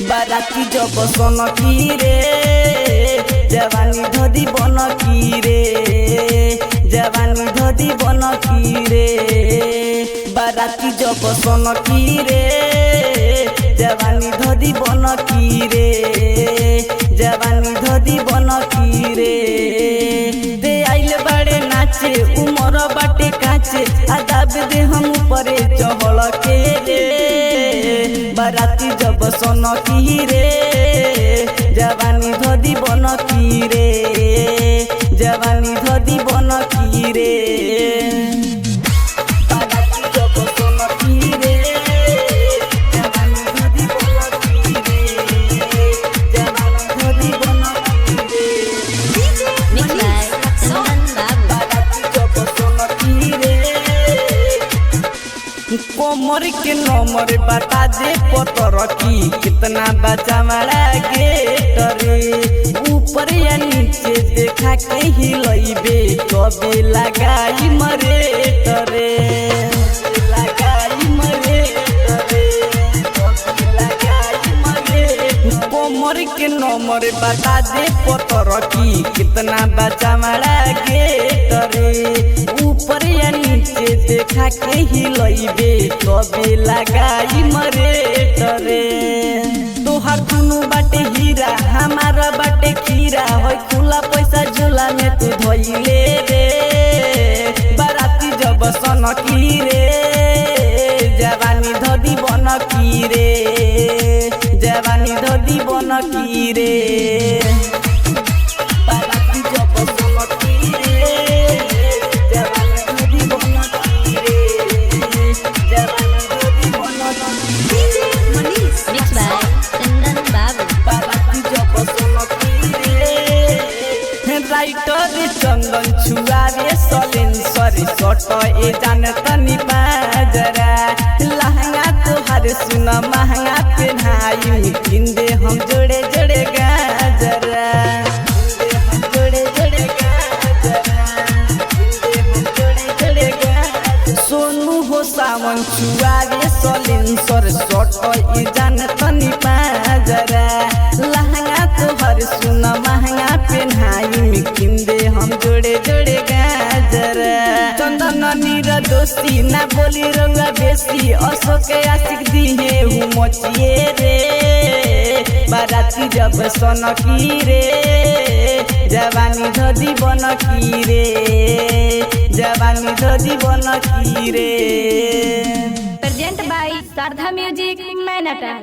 बाराती जब सन की रे जवानी धोदी बन की रे जवानी धोदी बन की रे बाराती जब सन की रे जवानी धोदी बन की रे जवानी धोदी बन की रे दे आइल बड़े नाचे उमर बाटे काचे आदाब दे हम ऊपरे चहल के रे बाराती जब सन की रे जवानी धोदी बन की रे जवानी धोदी बन की रे बाराती जब सन की रे जवानी धोदी बन की रे जवानी धोदी बन की रे बाराती जब सन की रे कोमर के नंबर बता दे पतर की कितना बचा मारा गेटरे ऊपर या नीचे देखा के ही लइबे कबे लगाई मरे तरे लगाई मरे तरे लगाई मरे कोमर के नंबर बता दे पतर की कितना बचा मारा गेटरे ऊपर या नीचे देखा के ही लइबे कबे लगाई मरे तरे तोहर दुनु बाटे हीरा हमारा बाटे खीरा होय खुला पैसा झोला में तू धइले रे बाराती जब सन की रे जवानी धोदी बन की रे जवानी धोदी बन की रे बाराती जब सन की रे जवानी धोदी बन की रे जवानी धोदी बन की बाराती जब सन की रे राइटर चंदन छुआ रे सलेंसर सट ए जान तनी बाजरा लहंगा तोहार सुन महंगा पहनाई किंदे हम जोड़े जोड़े गाजरा जोड़े जोड़े गाजरा हम जोड़े जोड़े गाजरा सोनू हो सावन छुआ रे सलेंसर सट ए जान तनी बाजरा लहंगा तोहार सुन महंगा पहनाई किंदे हम जोड़े जोड़े गाजरा चंदन नीर दोस्ती ना बोली रंगा बेसी अशोक आशिक दिहे हूँ मचिए रे बाराती जब सन की रे जवानी धोदी बन की रे जवानी धोदी बन की रे प्रेजेंट बाय शारदा म्यूजिक मैनटा।